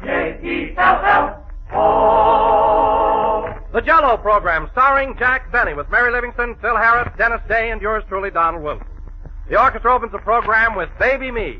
Jell-O. The Jell-O program starring Jack Benny with Mary Livingston, Phil Harris, Dennis Day, and yours truly, Donald Wilson. The orchestra opens the program with Baby Me.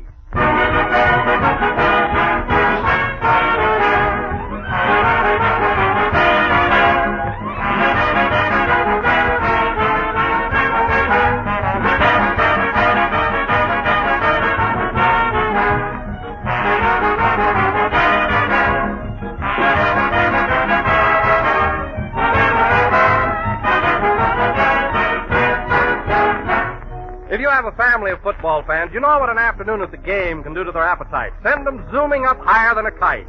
If you have a family of football fans, you know what an afternoon at the game can do to their appetite. Send them zooming up higher than a kite.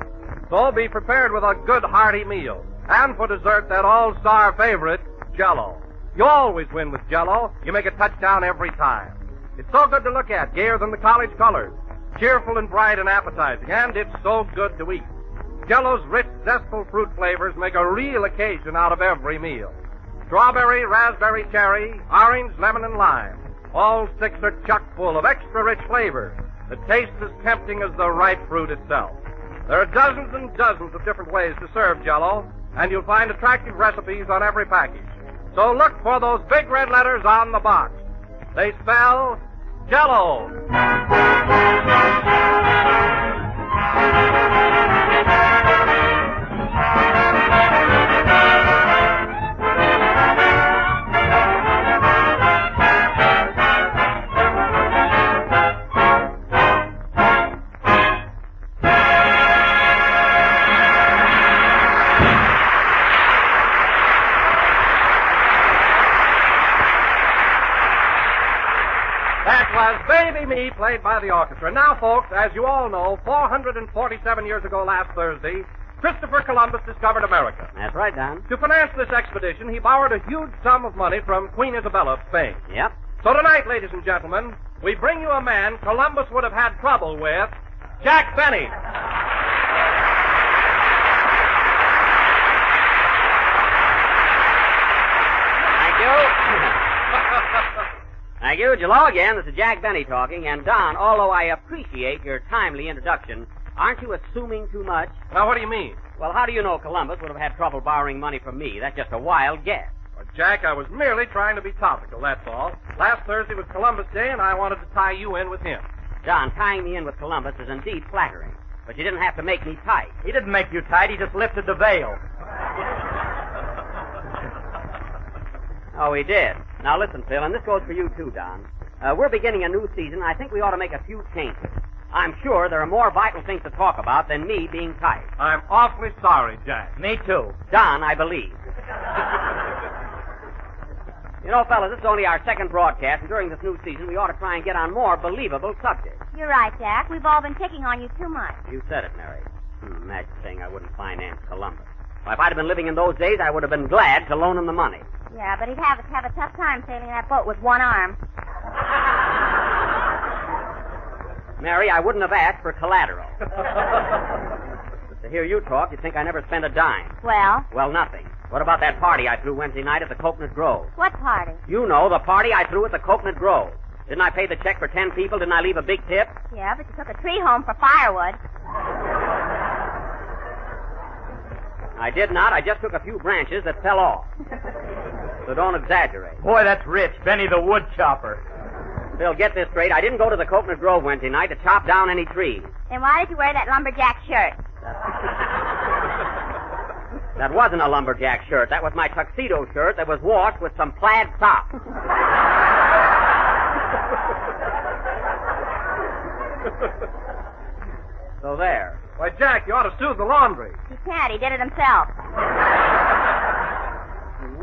So be prepared with a good hearty meal. And for dessert, that all-star favorite, Jell-O. You always win with Jell-O. You make a touchdown every time. It's so good to look at, gayer than the college colors. Cheerful and bright and appetizing, and it's so good to eat. Jell-O's rich, zestful fruit flavors make a real occasion out of every meal. Strawberry, raspberry, cherry, orange, lemon, and lime. All six are chock full of extra rich flavors that taste as tempting as the ripe fruit itself. There are dozens and dozens of different ways to serve Jell-O, and you'll find attractive recipes on every package. So look for those big red letters on the box. They spell Jell-O. Baby Me, played by the orchestra. Now, folks, as you all know, 447 years ago last Thursday, Christopher Columbus discovered America. That's right, Don. To finance this expedition, he borrowed a huge sum of money from Queen Isabella of Spain. Yep. So tonight, ladies and gentlemen, we bring you a man Columbus would have had trouble with, Jack Benny. Thank you. Thank you. Jell-O again. This is Jack Benny talking. And, Don, although I appreciate your timely introduction, aren't you assuming too much? Now, what do you mean? Well, how do you know Columbus would have had trouble borrowing money from me? That's just a wild guess. Well, Jack, I was merely trying to be topical, that's all. Last Thursday was Columbus Day, and I wanted to tie you in with him. John, tying me in with Columbus is indeed flattering. But you didn't have to make me tight. He didn't make you tight. He just lifted the veil. Oh, he did. Now, listen, Phil, and this goes for you, too, Don. We're beginning a new season. I think we ought to make a few changes. I'm sure there are more vital things to talk about than me being tight. I'm awfully sorry, Jack. Me, too. Don, I believe. You know, fellas, this is only our second broadcast, and during this new season, we ought to try and get on more believable subjects. You're right, Jack. We've all been picking on you too much. You said it, Mary. Imagine saying I wouldn't finance Columbus. Well, if I'd have been living in those days, I would have been glad to loan him the money. Yeah, but he'd have a tough time sailing that boat with one arm. Mary, I wouldn't have asked for collateral. To hear you talk, you'd think I never spent a dime. Well? Well, nothing. What about that party I threw Wednesday night at the Coconut Grove? What party? You know, the party I threw at the Coconut Grove. Didn't I pay the check for 10 people? Didn't I leave a big tip? Yeah, but you took a tree home for firewood. I did not. I just took a few branches that fell off. So don't exaggerate. Boy, that's rich. Benny the wood chopper. Phil, get this straight. I didn't go to the Coconut Grove Wednesday night to chop down any trees. Then why did you wear that lumberjack shirt? That wasn't a lumberjack shirt. That was my tuxedo shirt that was washed with some plaid socks. So there. Why, Jack, you ought to sue the laundry. He can't. He did it himself.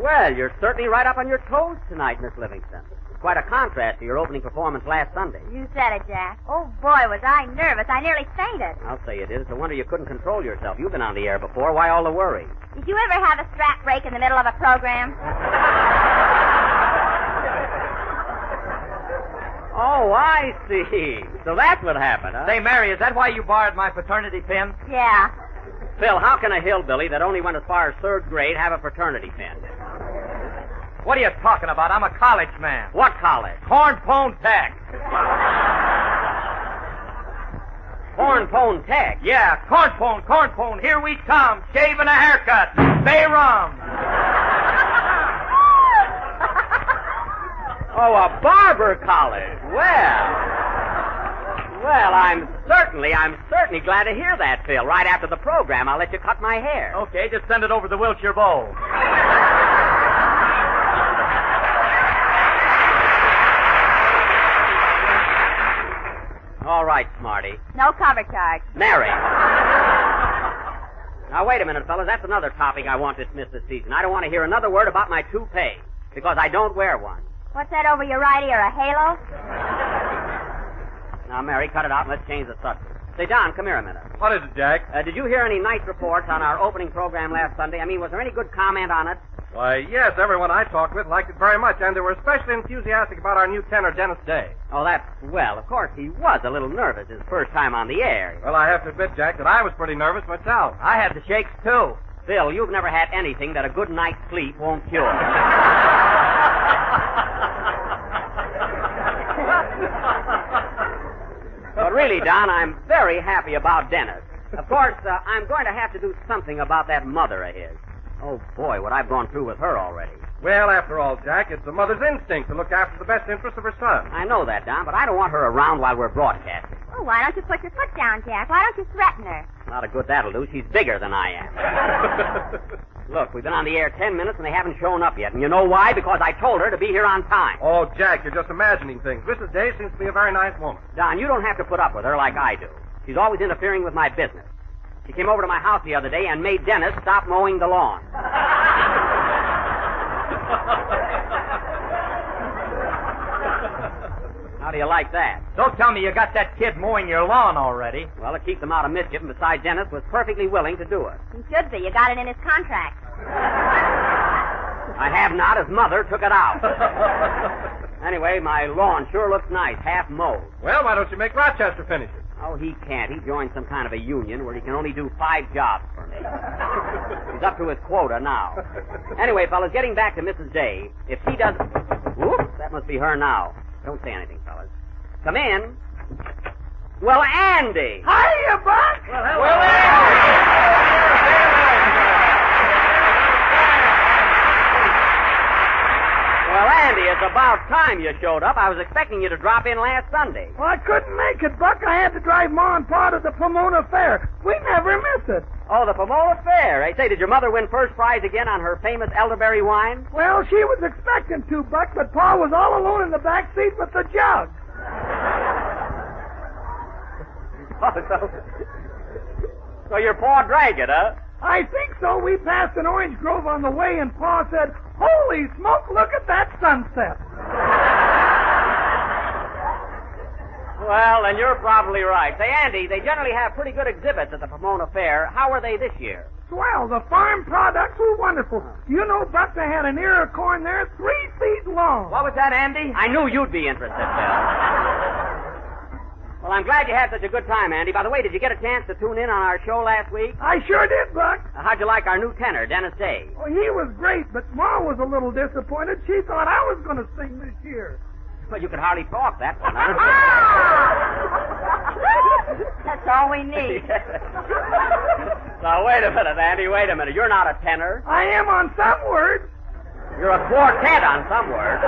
Well, you're certainly right up on your toes tonight, Miss Livingston. Quite a contrast to your opening performance last Sunday. You said it, Jack. Oh, boy, was I nervous. I nearly fainted. I'll say it is. It's a wonder you couldn't control yourself. You've been on the air before. Why all the worry? Did you ever have a strap break in the middle of a program? Oh, I see. So that's what happened, huh? Say, Mary, is that why you borrowed my fraternity pin? Yeah. Phil, how can a hillbilly that only went as far as third grade have a fraternity pin? What are you talking about? I'm a college man. What college? Cornpone Tech. Corn pone tech. Yeah, corn pone. Here we come. Shave and a haircut. Bay rum. Oh, a barber college. Well, I'm certainly glad to hear that, Phil. Right after the program, I'll let you cut my hair. Okay, just send it over the Wilshire Bowl. All right, Smarty. No cover charge. Mary. Now, wait a minute, fellas. That's another topic I want dismissed this season. I don't want to hear another word about my toupee, because I don't wear one. What's that over your right ear, a halo? Now, Mary, cut it out and let's change the subject. Say, Don, come here a minute. What is it, Jack? Did you hear any nice reports on our opening program last Sunday? I mean, was there any good comment on it? Why, yes, everyone I talked with liked it very much, and they were especially enthusiastic about our new tenor, Dennis Day. Oh, well, of course, he was a little nervous his first time on the air. Well, I have to admit, Jack, that I was pretty nervous myself. I had the shakes, too. Phil, you've never had anything that a good night's sleep won't cure. But really, Don, I'm very happy about Dennis. Of course, I'm going to have to do something about that mother of his. Oh, boy, what I've gone through with her already. Well, after all, Jack, it's a mother's instinct to look after the best interests of her son. I know that, Don, but I don't want her around while we're broadcasting. Oh, why don't you put your foot down, Jack? Why don't you threaten her? Not a good that'll do. She's bigger than I am. Look, we've been on the air 10 minutes and they haven't shown up yet. And you know why? Because I told her to be here on time. Oh, Jack, you're just imagining things. Mrs. Day seems to be a very nice woman. Don, you don't have to put up with her like I do. She's always interfering with my business. She came over to my house the other day and made Dennis stop mowing the lawn. How do you like that? Don't tell me you got that kid mowing your lawn already. Well, it keeps him out of mischief, and besides, Dennis was perfectly willing to do it. He should be. You got it in his contract. I have not. His mother took it out. Anyway, my lawn sure looks nice, half mowed. Well, why don't you make Rochester finish it? Oh, he can't. He joined some kind of a union where he can only do 5 jobs for me. He's up to his quota now. Anyway, fellas, getting back to Mrs. Day, if she does... Whoops, that must be her now. Don't say anything, fellas. Come in. Well, Andy! Hiya, Buck! Well, hello. Well, Andy, it's about time you showed up. I was expecting you to drop in last Sunday. Well, I couldn't make it, Buck. I had to drive Ma and Pa to the Pomona Fair. We never miss it. Oh, the Pomona Fair. Hey, say, did your mother win first prize again on her famous elderberry wine? Well, she was expecting to, Buck, but Pa was all alone in the back seat with the jug. So your Pa drank it, huh? I think so. We passed an orange grove on the way, and Pa said, "Holy smoke, look at that sunset." Well, then you're probably right. Say, Andy, they generally have pretty good exhibits at the Pomona Fair. How were they this year? Swell. The farm products were wonderful. You know, Buck, they had an ear of corn there 3 feet long. what was that, Andy? I knew you'd be interested, Bill. Well, I'm glad you had such a good time, Andy. By the way, did you get a chance to tune in on our show last week? I sure did, Buck. How'd you like our new tenor, Dennis Day? Well, he was great, but Ma was a little disappointed. She thought I was going to sing this year. Well, you could hardly talk that one, huh? That's all we need. Now, wait a minute, Andy, wait a minute. You're not a tenor. I am on some words. You're a quartet on some words.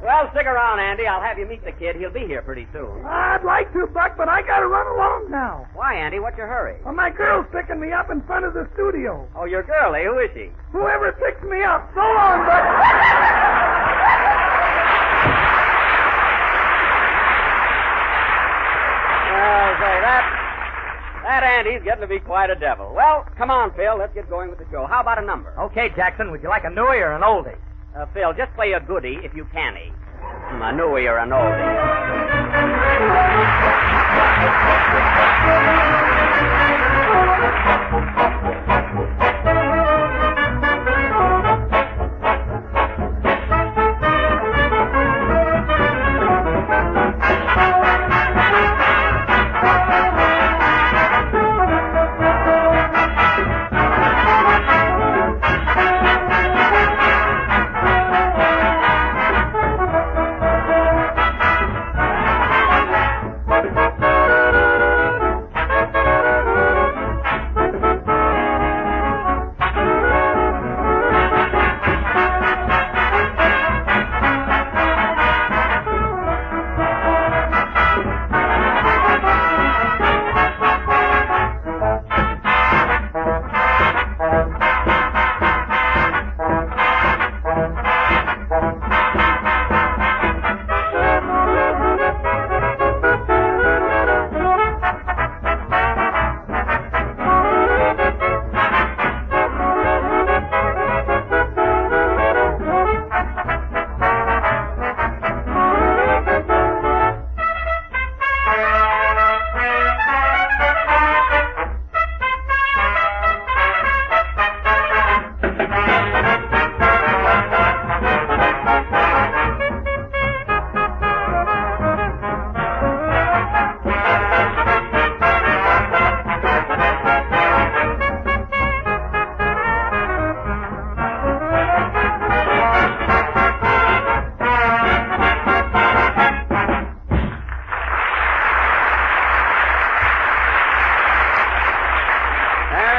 Well, stick around, Andy. I'll have you meet the kid. He'll be here pretty soon. I'd like to, Buck, but I got to run along now. Why, Andy? What's your hurry? Well, my girl's picking me up in front of the studio. Oh, your girl, eh? Who is she? Whoever picks me up. So long, Buck. Well, say, that Andy's getting to be quite a devil. Well, come on, Phil. Let's get going with the show. How about a number? Okay, Jackson, would you like a newie or an oldie? Phil, just play a goodie if you can-y. A newie or an oldie.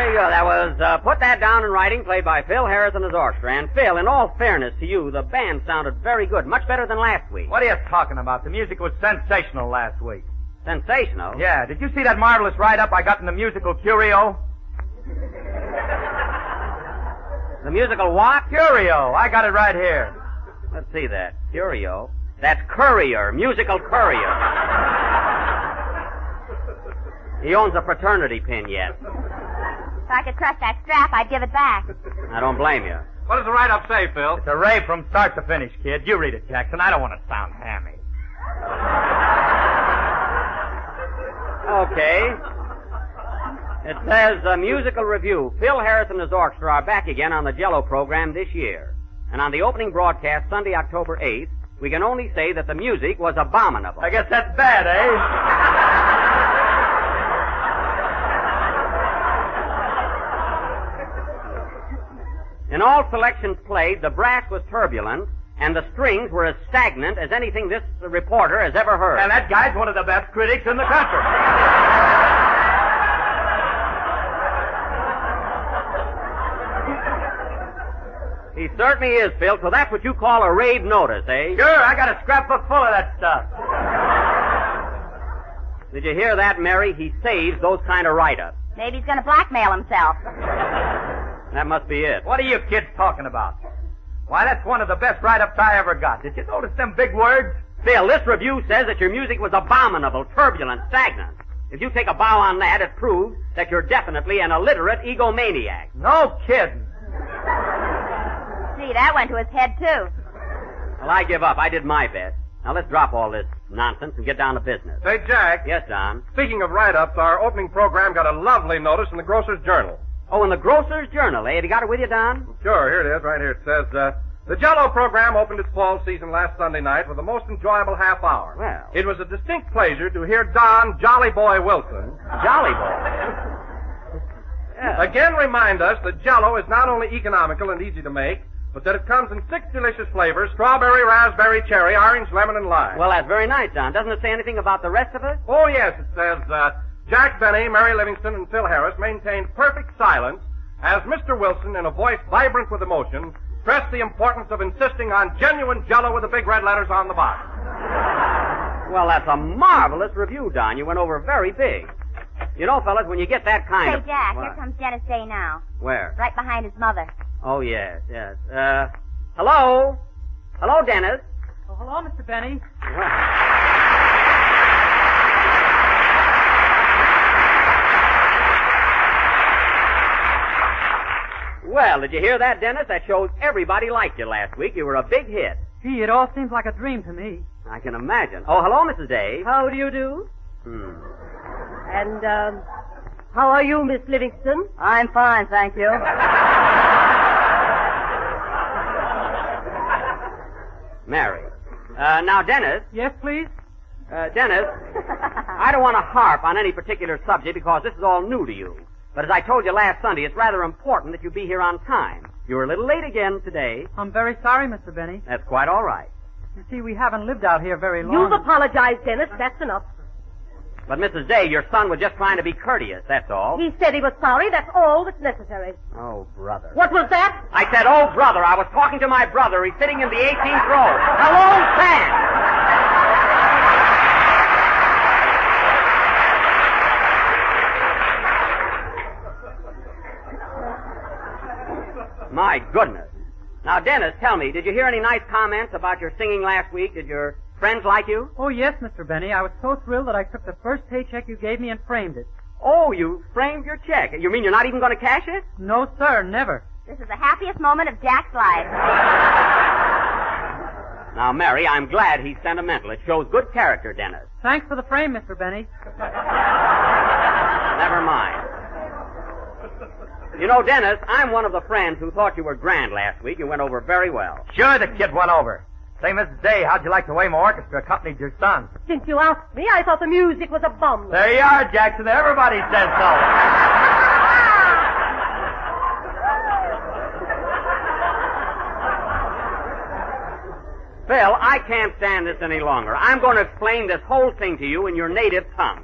There you go. That was Put That Down in Writing, played by Phil Harris and his orchestra. And Phil, in all fairness to you, the band sounded very good, much better than last week. What are you talking about? The music was sensational last week. Sensational? Yeah. Did you see that marvelous write-up I got in the musical Curio? The musical what? Curio. I got it right here. Let's see that. Curio. That's Courier, musical Courier. He owns a fraternity pin yet. If I could trust that strap, I'd give it back. I don't blame you. What does the write-up say, Phil? It's a rave from start to finish, kid. You read it, Jackson. I don't want to sound hammy. Okay. It says, musical review. Phil Harris and his orchestra are back again on the Jell-O program this year. And on the opening broadcast, Sunday, October 8th, we can only say that the music was abominable. I guess that's bad, eh? In all selections played, the brass was turbulent, and the strings were as stagnant as anything this reporter has ever heard. And that guy's one of the best critics in the country. He certainly is, Phil, so that's what you call a rave notice, eh? Sure, I got a scrapbook full of that stuff. Did you hear that, Mary? He saves those kind of write-ups. Maybe he's going to blackmail himself. That must be it. What are you kids talking about? Why, that's one of the best write-ups I ever got. Did you notice them big words? Phil, this review says that your music was abominable, turbulent, stagnant. If you take a bow on that, it proves that you're definitely an illiterate egomaniac. No kidding. Gee, that went to his head, too. Well, I give up. I did my best. Now, let's drop all this nonsense and get down to business. Say, Jack. Yes, Don? Speaking of write-ups, our opening program got a lovely notice in the Grocer's Journal. Oh, in the Grocer's Journal, eh? Have you got it with you, Don? Sure, here it is, right here. It says, the Jell-O program opened its fall season last Sunday night with the most enjoyable half hour. Well. It was a distinct pleasure to hear Don Jolly Boy Wilson. Jolly Boy? Yeah. Again remind us that Jell-O is not only economical and easy to make, but that it comes in 6 delicious flavors: strawberry, raspberry, cherry, orange, lemon, and lime. Well, that's very nice, Don. Doesn't it say anything about the rest of us? Oh, yes, it says, Jack Benny, Mary Livingston, and Phil Harris maintained perfect silence as Mr. Wilson, in a voice vibrant with emotion, stressed the importance of insisting on genuine Jell-O with the big red letters on the box. Well, that's a marvelous review, Don. You went over very big. You know, fellas, when you get that kind of... Say, Jack, What? here comes Dennis Day now. Where? Right behind his mother. Oh, yes, yes. Hello? Hello, Dennis? Oh, hello, Mr. Benny. Well, did you hear that, Dennis? That shows everybody liked you last week. You were a big hit. Gee, it all seems like a dream to me. I can imagine. Oh, hello, Mrs. Day. How do you do? And, how are you, Miss Livingston? I'm fine, thank you. Mary. Now, Dennis. Yes, please? Dennis, I don't want to harp on any particular subject because this is all new to you. But as I told you last Sunday, it's rather important that you be here on time. You were a little late again today. I'm very sorry, Mr. Benny. That's quite all right. You see, we haven't lived out here very long. You've apologized, Dennis. That's enough. But, Mrs. Day, your son was just trying to be courteous, that's all. He said he was sorry. That's all that's necessary. Oh, brother. What was that? I said, oh, brother. I was talking to my brother. He's sitting in the 18th row. Hello, Sam. My goodness. Now, Dennis, tell me, did you hear any nice comments about your singing last week? Did your friends like you? Oh, yes, Mr. Benny. I was so thrilled that I took the first paycheck you gave me and framed it. Oh, you framed your check. You mean you're not even going to cash it? No, sir, never. This is the happiest moment of Jack's life. Now, Mary, I'm glad he's sentimental. It shows good character, Dennis. Thanks for the frame, Mr. Benny. Never mind. You know, Dennis, I'm one of the friends who thought you were grand last week. You went over very well. Sure, the kid went over. Say, Mrs. Day, how'd you like the way my orchestra accompanied your son? Since you asked me, I thought the music was a bum. There you are, Jackson. Everybody says so. Phil, I can't stand this any longer. I'm going to explain this whole thing to you in your native tongue.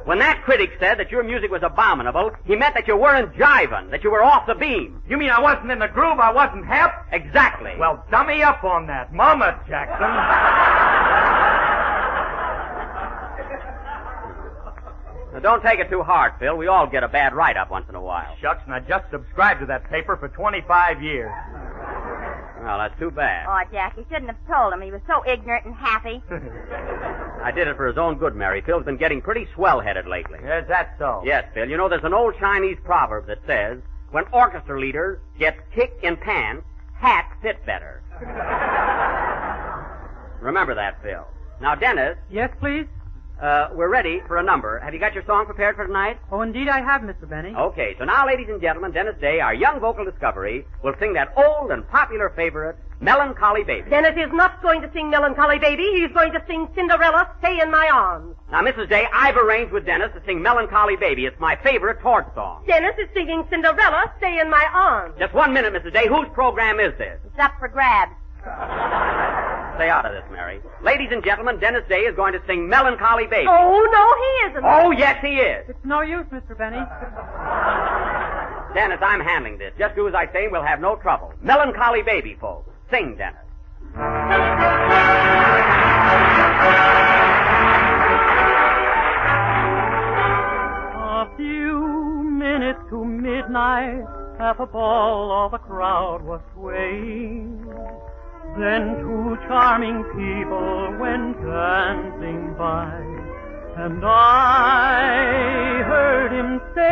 When that critic said that your music was abominable, he meant that you weren't jiving, that you were off the beam. You mean I wasn't in the groove? I wasn't hep? Exactly. Well, dummy up on that. Mama, Jackson. Now, don't take it too hard, Phil. We all get a bad write-up once in a while. Shucks, and I just subscribed to that paper for 25 years. Well, that's too bad. Oh, Jack, you shouldn't have told him. He was so ignorant and happy. I did it for his own good, Mary. Phil's been getting pretty swell-headed lately. Is that so? Yes, Phil. You know, there's an old Chinese proverb that says, when orchestra leaders get kicked in pants, hats fit better. Remember that, Phil. Now, Dennis. Yes, please? We're ready for a number. Have you got your song prepared for tonight? Oh, indeed I have, Mr. Benny. Okay, so now, ladies and gentlemen, Dennis Day, our young vocal discovery, will sing that old and popular favorite, Melancholy Baby. Dennis is not going to sing Melancholy Baby. He's going to sing Cinderella, Stay in My Arms. Now, Mrs. Day, I've arranged with Dennis to sing Melancholy Baby. It's my favorite torch song. Dennis is singing Cinderella, Stay in My Arms. Just 1 minute, Mrs. Day. Whose program is this? It's up for grabs. Stay out of this, Mary. Ladies and gentlemen, Dennis Day is going to sing Melancholy Baby. Oh, no, he isn't. Oh, yes, he is. It's no use, Mr. Benny. Dennis, I'm handling this. Just do as I say and we'll have no trouble. Melancholy Baby, folks. Sing, Dennis. A few minutes to midnight, at the ball all the crowd was swaying. Then two charming people went dancing by, and I heard him say,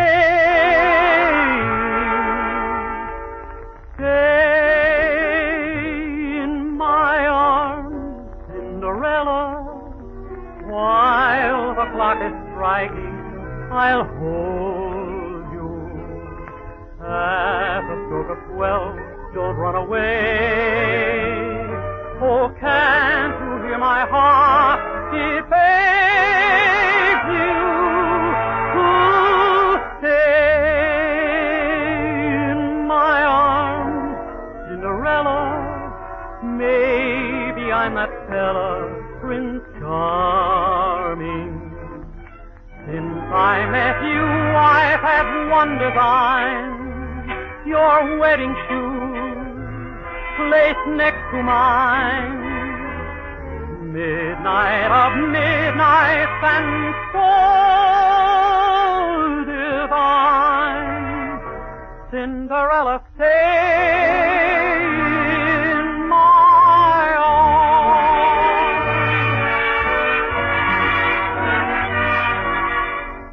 "Stay in my arms, Cinderella, while the clock is striking, I'll hold you. At the stroke of 12, don't run away. Oh, can't you hear my heart? It begs you to stay in my arms, Cinderella. Maybe I'm that fella, Prince Charming. Since I met you, I've had one design. Your wedding shoes placed next to mine. Midnight of midnights and so divine. Cinderella, stay in my arms.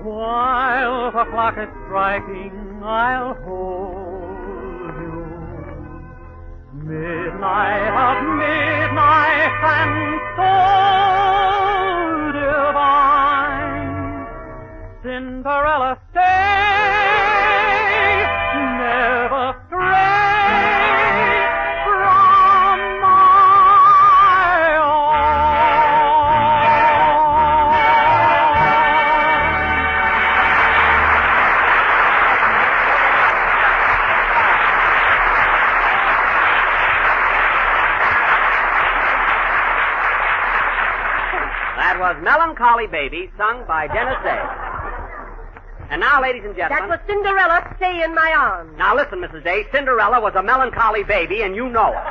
While the clock is striking, I'll hold you. Midnight of midnight and so divine. Cinderella, stay, never stray from my That was Melancholy Baby, sung by Dennis Day. And now, ladies and gentlemen... That was Cinderella, Stay in My Arms. Now, listen, Mrs. Day. Cinderella was a melancholy baby, and you know it.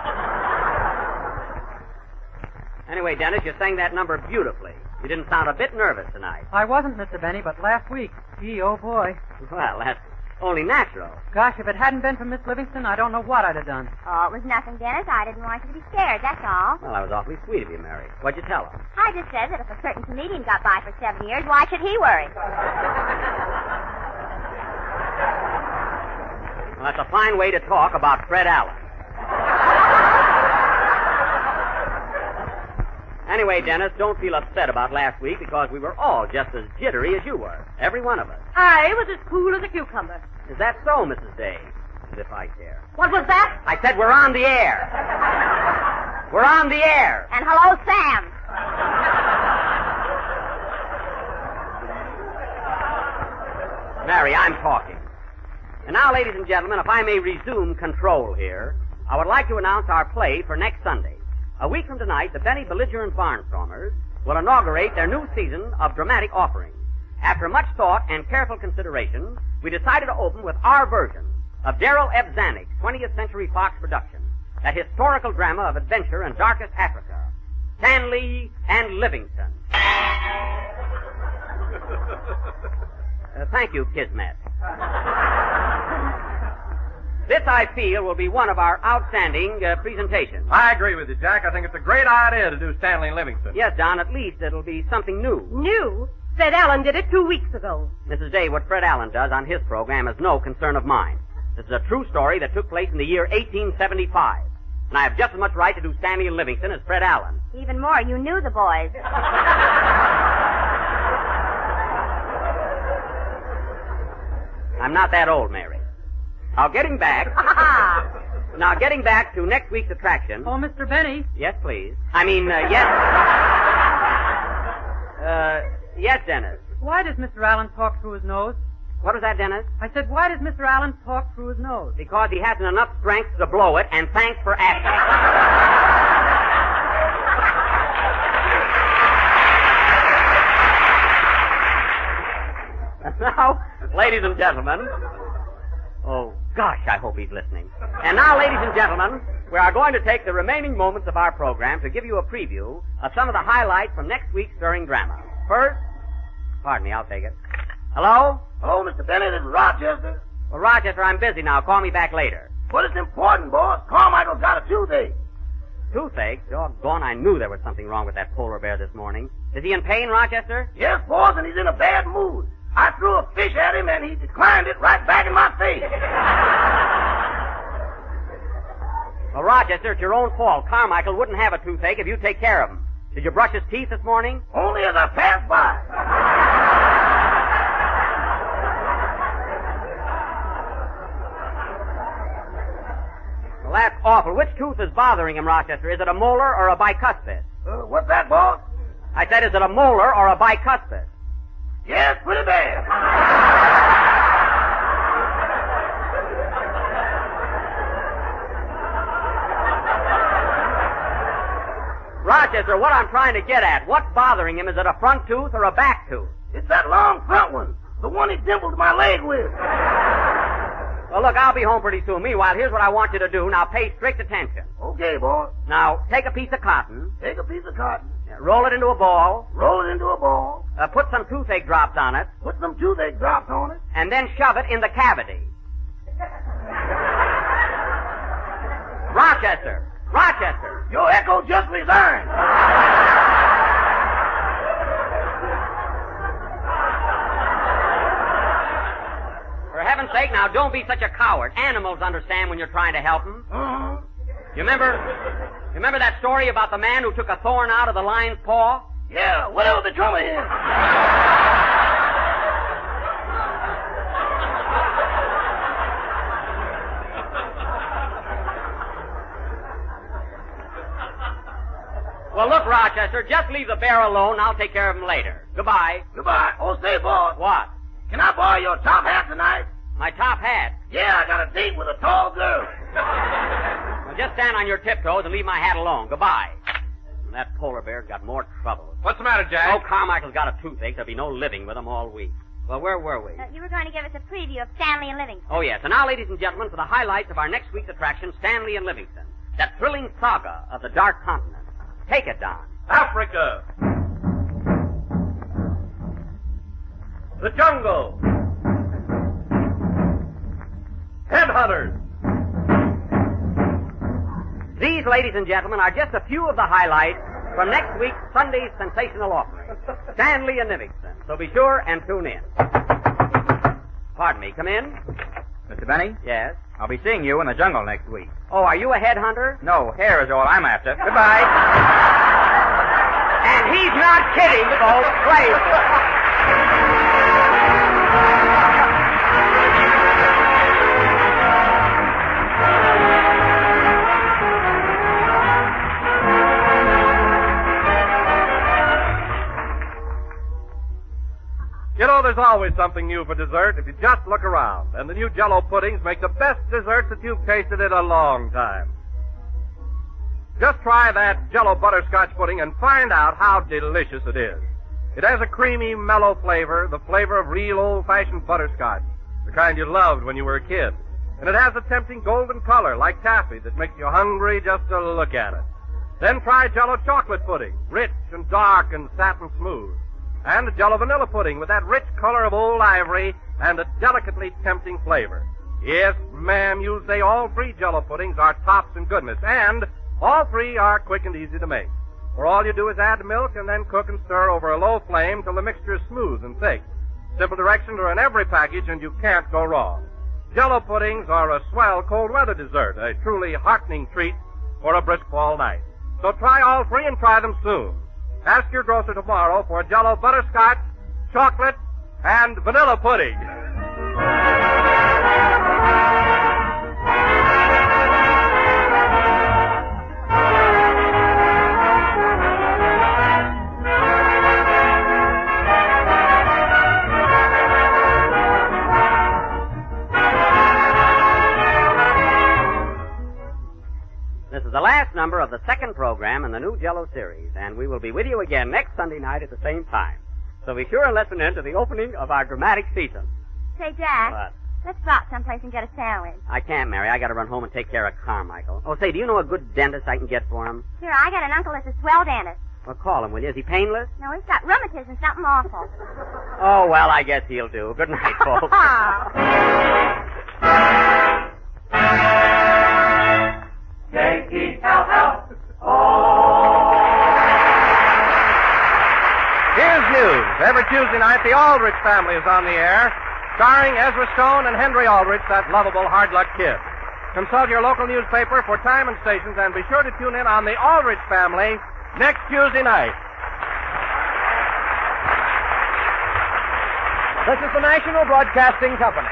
Anyway, Dennis, you sang that number beautifully. You didn't sound a bit nervous tonight. I wasn't, Mr. Benny, but last week, gee, oh boy. Well, that's only natural. Gosh, if it hadn't been for Miss Livingston, I don't know what I'd have done. Oh, it was nothing, Dennis. I didn't want you to be scared, that's all. Well, that was awfully sweet of you, Mary. What'd you tell her? I just said that if a certain comedian got by for 7 years, why should he worry? Well, that's a fine way to talk about Fred Allen. Anyway, Dennis, don't feel upset about last week because we were all just as jittery as you were. Every one of us. I was as cool as a cucumber. Is that so, Mrs. Day? As if I care. What was that? I said we're on the air. We're on the air. And hello, Sam. Mary, I'm talking. And now, ladies and gentlemen, if I may resume control here, I would like to announce our play for next Sunday. A week from tonight, the Benny Belligerent Barnstormers will inaugurate their new season of dramatic offerings. After much thought and careful consideration, we decided to open with our version of Darrell F. Zanuck's 20th Century Fox production, that historical drama of adventure in darkest Africa, Stanley and Livingston. Thank you, Kismet. This, I feel, will be one of our outstanding presentations. I agree with you, Jack. I think it's a great idea to do Stanley and Livingston. Yes, Don, at least it'll be something new. New? Fred Allen did it 2 weeks ago. Mrs. Day, what Fred Allen does on his program is no concern of mine. This is a true story that took place in the year 1875. And I have just as much right to do Stanley and Livingston as Fred Allen. Even more, you knew the boys. I'm not that old, Mary. Now, getting back to next week's attraction. Oh, Mr. Benny. Yes, please. Yes. Yes, Dennis. Why does Mr. Allen talk through his nose? What was that, Dennis? I said, why does Mr. Allen talk through his nose? Because he hasn't enough strength to blow it, and thanks for asking. Now, ladies and gentlemen, oh, gosh, I hope he's listening. And now, ladies and gentlemen, we are going to take the remaining moments of our program to give you a preview of some of the highlights from next week's stirring drama. First, pardon me, I'll take it. Hello? Hello, Mr. Bennett, this is Rochester. Well, Rochester, I'm busy now. Call me back later. But it's important, boss. Carmichael's got a toothache. Toothache? Doggone, I knew there was something wrong with that polar bear this morning. Is he in pain, Rochester? Yes, boss, and he's in a bad mood. I threw a fish at him, and he declined it right back in my face. Well, Rochester, it's your own fault. Carmichael wouldn't have a toothache if you'd take care of him. Did you brush his teeth this morning? Only as I passed by. Well, that's awful. Which tooth is bothering him, Rochester? Is it a molar or a bicuspid? What's that, boss? I said, is it a molar or a bicuspid? Yes, pretty bad. Rochester, what I'm trying to get at, what's bothering him? Is it a front tooth or a back tooth? It's that long front one. The one he dimpled my leg with. Well, look, I'll be home pretty soon. Meanwhile, here's what I want you to do. Now, pay strict attention. Okay, boss. Now, take a piece of cotton. Take a piece of cotton. Roll it into a ball. Roll it into a ball. Put some toothache drops on it. Put some toothache drops on it. And then shove it in the cavity. Rochester! Rochester! Your echo just resigned. For heaven's sake, now, don't be such a coward. Animals understand when you're trying to help them. Uh-huh. You remember that story about the man who took a thorn out of the lion's paw? Yeah, well, the trouble is. Well, look, Rochester, just leave the bear alone. I'll take care of him later. Goodbye. Goodbye. Oh, say, boss. What? Can I borrow your top hat tonight? My top hat? Yeah, I got a date with a tall girl. Well, just stand on your tiptoes and leave my hat alone. Goodbye. And that polar bear's got more trouble. What's the matter, Jack? Oh, Carmichael's got a toothache. There'll be no living with him all week. Well, where were we? You were going to give us a preview of Stanley and Livingston. Oh, yes. And now, ladies and gentlemen, for the highlights of our next week's attraction, Stanley and Livingston. That thrilling saga of the Dark Continent. Take it, Don. Africa. The jungle. Headhunters. These, ladies and gentlemen, are just a few of the highlights from next week's Sunday's sensational offering, Stanley and Livingston. So be sure and tune in. Pardon me, come in. Mr. Benny? Yes? I'll be seeing you in the jungle next week. Oh, are you a headhunter? No, hair is all I'm after. Goodbye. And he's not kidding, folks. Play. You know, there's always something new for dessert if you just look around. And the new Jell-O puddings make the best desserts that you've tasted in a long time. Just try that Jell-O butterscotch pudding and find out how delicious it is. It has a creamy, mellow flavor, the flavor of real old-fashioned butterscotch, the kind you loved when you were a kid. And it has a tempting golden color, like taffy, that makes you hungry just to look at it. Then try Jell-O chocolate pudding, rich and dark and satin smooth. And Jell-O vanilla pudding with that rich color of old ivory and a delicately tempting flavor. Yes, ma'am, you'll say all three Jell-O puddings are tops in goodness, and all three are quick and easy to make. For all you do is add milk and then cook and stir over a low flame till the mixture is smooth and thick. Simple directions are in every package, and you can't go wrong. Jell-O puddings are a swell cold weather dessert, a truly heartening treat for a brisk fall night. So try all three and try them soon. Ask your grocer tomorrow for Jell-O butterscotch, chocolate, and vanilla pudding. This is the last number of the second program in the new Jell-O series, and we will be with you again next Sunday night at the same time. So be sure and listen in to the opening of our dramatic season. Say, Jack. What? Let's stop someplace and get a sandwich. I can't, Mary. I got to run home and take care of Carmichael. Oh, say, do you know a good dentist I can get for him? Sure, I got an uncle that's a swell dentist. Well, call him, will you? Is he painless? No, he's got rheumatism, something awful. Oh, well, I guess he'll do. Good night, folks. Here's news. Every Tuesday night, the Aldrich family is on the air, starring Ezra Stone and Henry Aldrich, that lovable hard-luck kid. Consult your local newspaper for time and stations, and be sure to tune in on the Aldrich family next Tuesday night. This is the National Broadcasting Company.